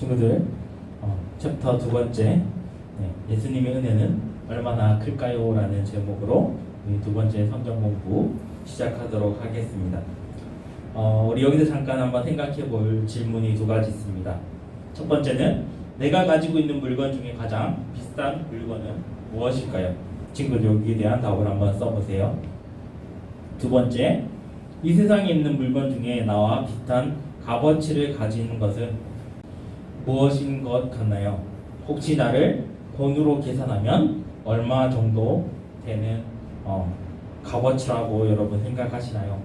친구들, 챕터 두 번째, 예수님의 은혜는 얼마나 클까요? 라는 제목으로 우리 두 번째 성경 공부 시작하도록 하겠습니다. 우리 여기서 잠깐 한번 생각해 볼 질문이 두 가지 있습니다. 첫 번째는 내가 가지고 있는 물건 중에 가장 비싼 물건은 무엇일까요? 친구들 여기에 대한 답을 한번 써보세요. 두 번째, 이 세상에 있는 물건 중에 나와 비슷한 값어치를 가진 것은 무엇인 것 같나요? 혹시 나를 돈으로 계산하면 얼마 정도 되는 값어치라고 여러분 생각하시나요?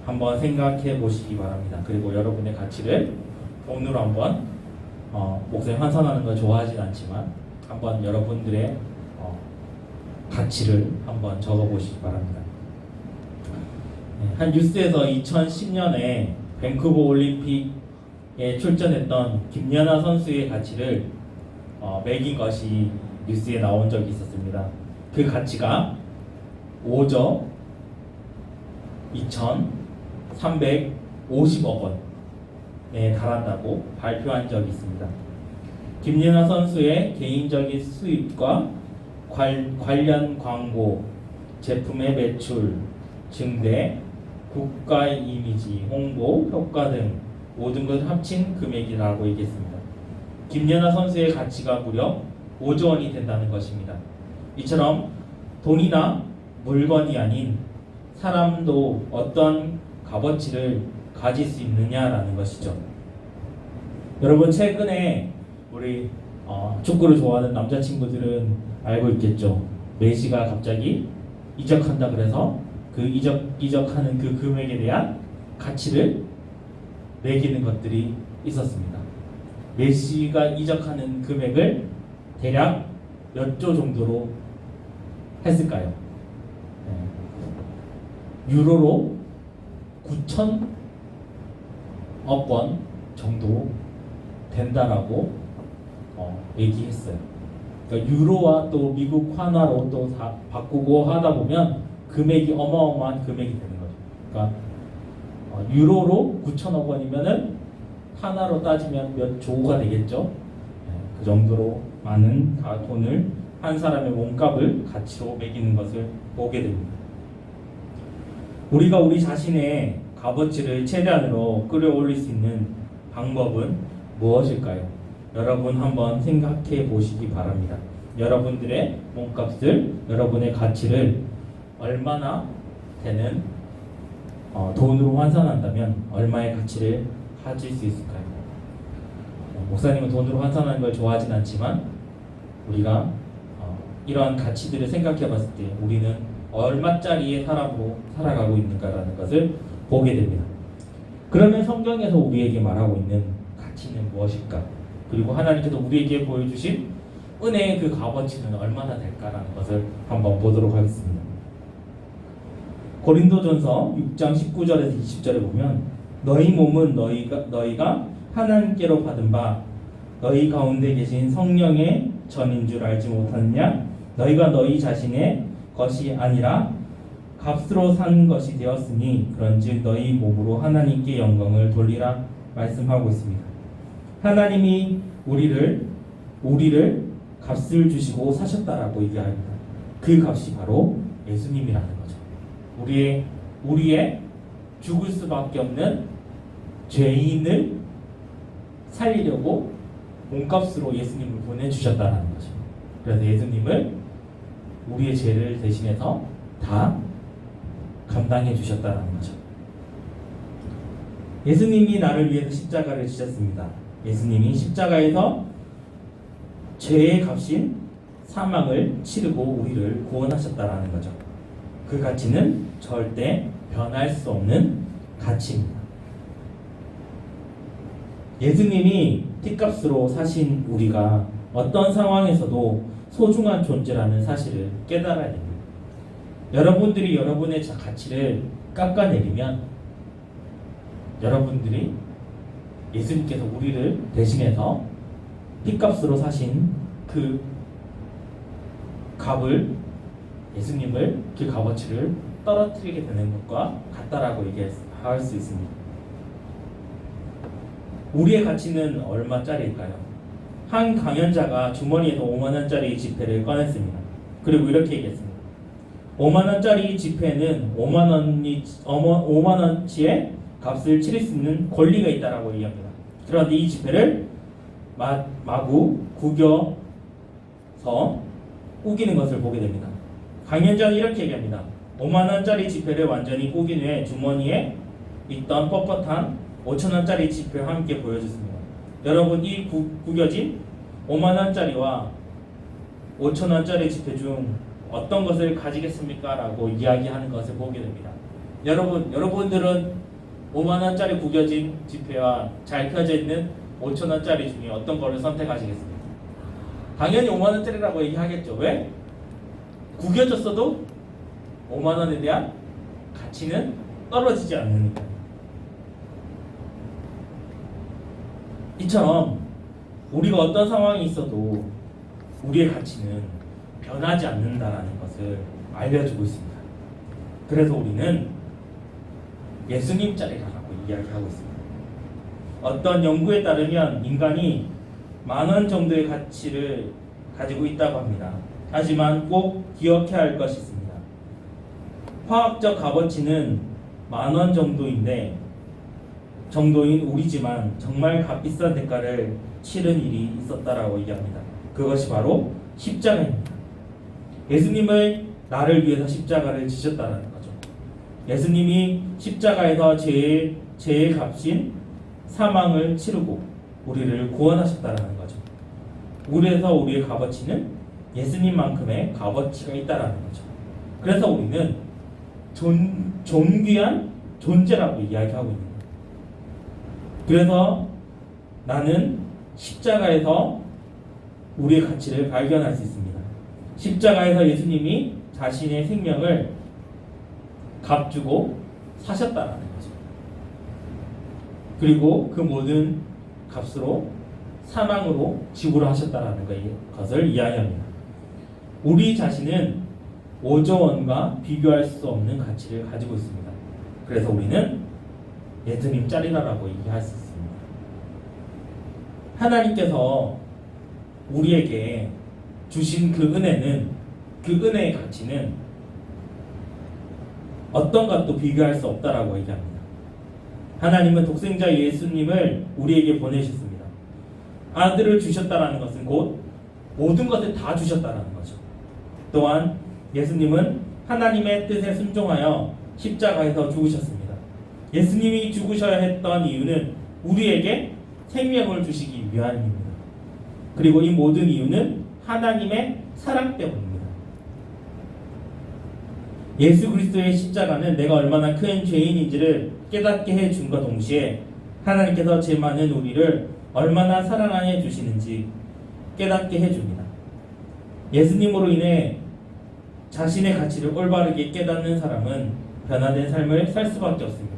한번 생각해 보시기 바랍니다. 그리고 여러분의 가치를 돈으로 한번 목소리 환산하는 걸 좋아하진 않지만 한번 여러분들의 가치를 한번 적어 보시기 바랍니다. 한 뉴스에서 2010년에 밴쿠버 올림픽에 출전했던 김연아 선수의 가치를 매긴 것이 뉴스에 나온 적이 있었습니다. 그 가치가 5조 2,350억 원에 달한다고 발표한 적이 있습니다. 김연아 선수의 개인적인 수입과 관련 광고, 제품의 매출, 증대, 국가의 이미지, 홍보, 효과 등 모든 것을 합친 금액이라고 얘기했습니다. 김연아 선수의 가치가 무려 5조 원이 된다는 것입니다. 이처럼 돈이나 물건이 아닌 사람도 어떤 값어치를 가질 수 있느냐라는 것이죠. 여러분 최근에 우리 축구를 좋아하는 남자친구들은 알고 있겠죠. 메시가 갑자기 이적한다 그래서 그 이적하는 그 금액에 대한 가치를 매기는 것들이 있었습니다. 메시가 이적하는 금액을 대략 몇 조 정도로 했을까요? 유로로 9,000억 원 정도 된다라고 얘기했어요. 그러니까 유로와 또 미국 환화로 또 바꾸고 하다 보면 금액이 어마어마한 금액이 되는 거죠. 그러니까 유로로 9,000억 원이면은 하나로 따지면 몇 조가 되겠죠. 그 정도로 많은 돈을 한 사람의 몸값을 가치로 매기는 것을 보게 됩니다. 우리가 우리 자신의 값어치를 최대한으로 끌어올릴 수 있는 방법은 무엇일까요? 여러분 한번 생각해 보시기 바랍니다. 여러분들의 몸값을, 여러분의 가치를 얼마나 되는 돈으로 환산한다면 얼마의 가치를 가질 수 있을까요? 목사님은 돈으로 환산하는 걸 좋아하진 않지만 우리가 이러한 가치들을 생각해 봤을 때 우리는 얼마짜리의 사람으로 살아가고 있는가라는 것을 보게 됩니다. 그러면 성경에서 우리에게 말하고 있는 가치는 무엇일까? 그리고 하나님께서 우리에게 보여주신 은혜의 그 값어치는 얼마나 될까라는 것을 한번 보도록 하겠습니다. 고린도전서 6장 19절에서 20절에 보면 너희 몸은 너희가 하나님께로 받은 바 너희 가운데 계신 성령의 전인 줄 알지 못하느냐? 너희가 너희 자신의 것이 아니라 값으로 산 것이 되었으니 그런즉 너희 몸으로 하나님께 영광을 돌리라 말씀하고 있습니다. 하나님이 우리를 값을 주시고 사셨다라고 얘기합니다. 그 값이 바로 예수님이라는 거죠. 우리의 죽을 수밖에 없는 죄인을 살리려고 몸값으로 예수님을 보내주셨다는 거죠. 그래서 예수님을 우리의 죄를 대신해서 다 감당해 주셨다는 거죠. 예수님이 나를 위해서 십자가를 지셨습니다. 예수님이 십자가에서 죄의 값인 사망을 치르고 우리를 구원하셨다는 거죠. 그 가치는 절대 변할 수 없는 가치입니다. 예수님이 피값으로 사신 우리가 어떤 상황에서도 소중한 존재라는 사실을 깨달아야 됩니다. 여러분들이 여러분의 가치를 깎아내리면 여러분들이 예수님께서 우리를 대신해서 피값으로 사신 그 값을 예수님을 그 값어치를 떨어뜨리게 되는 것과 같다라고 얘기할 수 있습니다. 우리의 가치는 얼마짜리일까요? 한 강연자가 주머니에서 5만 원짜리 지폐를 꺼냈습니다. 그리고 이렇게 얘기했습니다. 5만 원짜리 지폐는 5만 원치의 값을 치를 수 있는 권리가 있다라고 얘기합니다. 그런데 이 지폐를 마구 구겨서 우기는 것을 보게 됩니다. 강연자는 이렇게 얘기합니다. 5만 원짜리 지폐를 완전히 우긴 후에 주머니에 있던 뻣뻣한 5천 원짜리 지폐와 함께 보여줬습니다. 여러분, 이 구겨진 5만 원짜리와 5천 원짜리 지폐 중 어떤 것을 가지겠습니까? 라고 이야기하는 것을 보게 됩니다. 여러분들은 5만 원짜리 구겨진 지폐와 잘 펴져 있는 5천 원짜리 중에 어떤 것을 선택하시겠습니까? 당연히 5만 원짜리라고 얘기하겠죠. 왜? 구겨졌어도 5만 원에 대한 가치는 떨어지지 않으니까. 이처럼 우리가 어떤 상황이 있어도 우리의 가치는 변하지 않는다라는 것을 알려주고 있습니다. 그래서 우리는 예수님짜리라고 이야기하고 있습니다. 어떤 연구에 따르면 인간이 10,000원 정도의 가치를 가지고 있다고 합니다. 하지만 꼭 기억해야 할 것이 있습니다. 화학적 값어치는 10,000원 정도인 우리지만 정말 값비싼 대가를 치른 일이 있었다라고 얘기합니다. 그것이 바로 십자가입니다. 예수님을 나를 위해서 십자가를 지셨다는 거죠. 예수님이 십자가에서 죄의 값인 사망을 치르고 우리를 구원하셨다는 거죠. 그래서 우리의 값어치는 예수님만큼의 값어치가 있다는 거죠. 그래서 우리는 존귀한 존재라고 이야기하고 있는 거예요. 그래서 나는 십자가에서 우리의 가치를 발견할 수 있습니다. 십자가에서 예수님이 자신의 생명을 값주고 사셨다라는 거죠. 그리고 그 모든 값으로 사망으로 지불하셨다라는 것을 이야기합니다. 우리 자신은 5조 원과 비교할 수 없는 가치를 가지고 있습니다. 그래서 우리는 예수님 짤이라고 얘기할 수 있습니다. 하나님께서 우리에게 주신 그 은혜의 가치는 어떤 것도 비교할 수 없다라고 얘기합니다. 하나님은 독생자 예수님을 우리에게 보내셨습니다. 아들을 주셨다라는 것은 곧 모든 것을 다 주셨다라는 거죠. 또한 예수님은 하나님의 뜻에 순종하여 십자가에서 죽으셨습니다. 예수님이 죽으셔야 했던 이유는 우리에게 생명을 주시기 위함입니다. 그리고 이 모든 이유는 하나님의 사랑 때문입니다. 예수 그리스도의 십자가는 내가 얼마나 큰 죄인인지를 깨닫게 해준과 동시에 하나님께서 죄 많은 우리를 얼마나 사랑하여 주시는지 깨닫게 해줍니다. 예수님으로 인해 자신의 가치를 올바르게 깨닫는 사람은 변화된 삶을 살 수밖에 없습니다.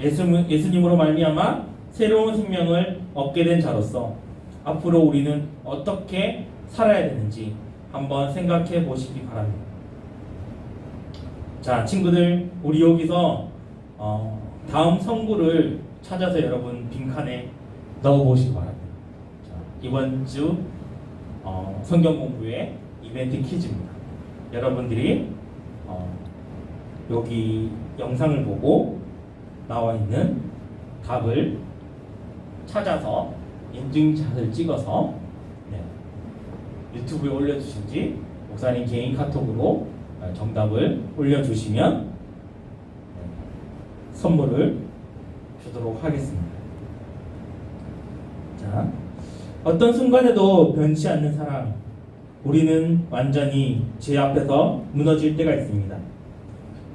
예수님으로 말미암아 새로운 생명을 얻게 된 자로서 앞으로 우리는 어떻게 살아야 되는지 한번 생각해 보시기 바랍니다. 자, 친구들, 우리 여기서 다음 성구를 찾아서 여러분 빈칸에 넣어 보시기 바랍니다. 자, 이번 주 성경 공부의 이벤트 퀴즈입니다. 여러분들이 여기 영상을 보고 나와 있는 답을 찾아서 인증샷을 찍어서 유튜브에 올려주신지 목사님 개인 카톡으로 정답을 올려주시면 선물을 주도록 하겠습니다. 자, 어떤 순간에도 변치 않는 사랑, 우리는 완전히 죄 앞에서 무너질 때가 있습니다.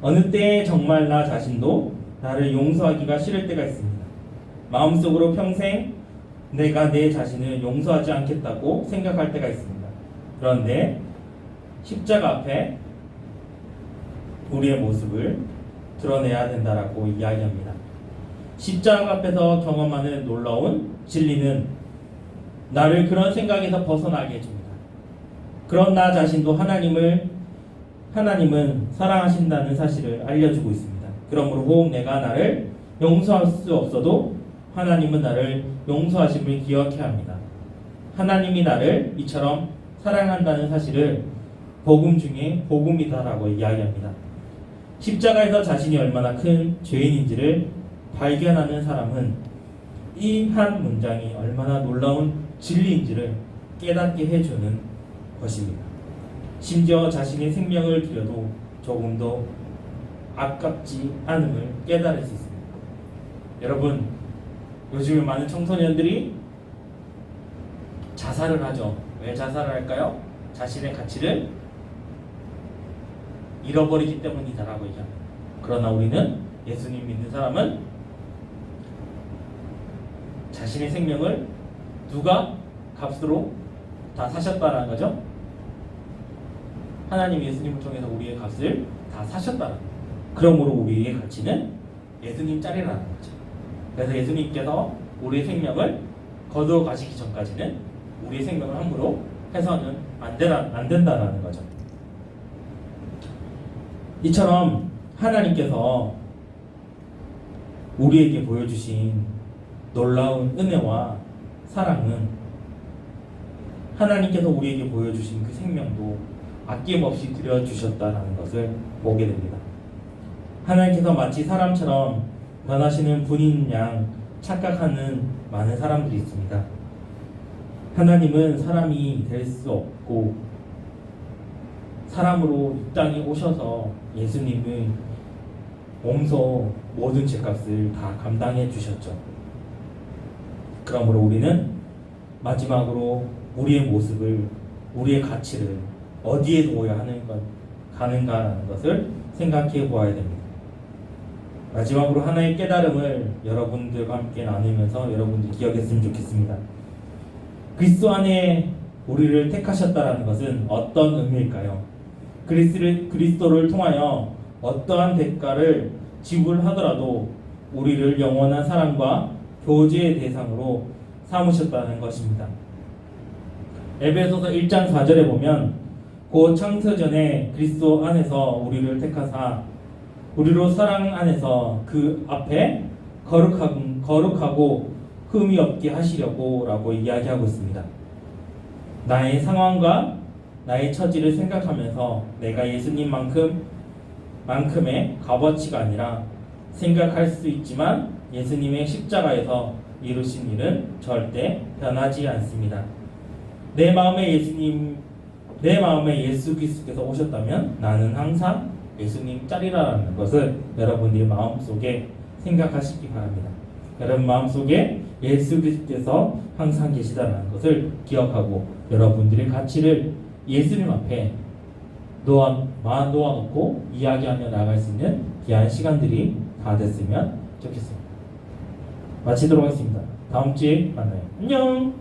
어느 때에 정말 나 자신도 나를 용서하기가 싫을 때가 있습니다. 마음속으로 평생 내가 내 자신을 용서하지 않겠다고 생각할 때가 있습니다. 그런데 십자가 앞에 우리의 모습을 드러내야 된다라고 이야기합니다. 십자가 앞에서 경험하는 놀라운 진리는 나를 그런 생각에서 벗어나게 해줍니다. 그런 나 자신도 하나님은 사랑하신다는 사실을 알려주고 있습니다. 그러므로 혹 내가 나를 용서할 수 없어도 하나님은 나를 용서하심을 기억해야 합니다. 하나님이 나를 이처럼 사랑한다는 사실을 복음 중에 복음이다라고 이야기합니다. 십자가에서 자신이 얼마나 큰 죄인인지를 발견하는 사람은 이 한 문장이 얼마나 놀라운 진리인지를 깨닫게 해주는 것입니다. 심지어 자신의 생명을 드려도 조금도 아깝지 않음을 깨달을 수 있습니다. 여러분, 요즘에 많은 청소년들이 자살을 하죠. 왜 자살을 할까요? 자신의 가치를 잃어버리기 때문이다라고 얘기합니다. 그러나 우리는 예수님 믿는 사람은 자신의 생명을 누가 값으로 다 사셨다는 거죠. 하나님 예수님을 통해서 우리의 값을 다 사셨다는 거예요. 그러므로 우리의 가치는 예수님 짤이라는 거죠. 그래서 예수님께서 우리의 생명을 거두어 가시기 전까지는 우리의 생명을 함부로 해서는 안 된다는 거죠. 이처럼 하나님께서 우리에게 보여주신 놀라운 은혜와 사랑은 하나님께서 우리에게 보여주신 그 생명도 아낌없이 드려주셨다는 것을 보게 됩니다. 하나님께서 마치 사람처럼 변하시는 분인 양 착각하는 많은 사람들이 있습니다. 하나님은 사람이 될 수 없고 사람으로 이 땅에 오셔서 예수님의 몸소 모든 죄값을 다 감당해 주셨죠. 그러므로 우리는 마지막으로 우리의 모습을, 우리의 가치를 어디에 두어야 가는가라는 것을 생각해 보아야 됩니다. 마지막으로 하나의 깨달음을 여러분들과 함께 나누면서 여러분들이 기억했으면 좋겠습니다. 그리스도 안에 우리를 택하셨다는 것은 어떤 의미일까요? 그리스도를 통하여 어떠한 대가를 지불하더라도 우리를 영원한 사랑과 교제의 대상으로 삼으셨다는 것입니다. 에베소서 1장 4절에 보면 곧 창세전에 그리스도 안에서 우리를 택하사 우리로 사랑 안에서 그 앞에 거룩하고 흠이 없게 하시려고 라고 이야기하고 있습니다. 나의 상황과 나의 처지를 생각하면서 내가 예수님만큼의 값어치가 아니라 생각할 수 있지만 예수님의 십자가에서 이루신 일은 절대 변하지 않습니다. 내 마음에 예수 그리스도께서 오셨다면 나는 항상 예수님 짤이라는 것을 여러분들의 마음속에 생각하시기 바랍니다. 여러분 마음속에 예수 그리스도께서 항상 계시다는 것을 기억하고 여러분들의 가치를 예수님 앞에 놓아놓고 이야기하며 나갈 수 있는 귀한 시간들이 다 됐으면 좋겠습니다. 마치도록 하겠습니다. 다음 주에 만나요. 안녕.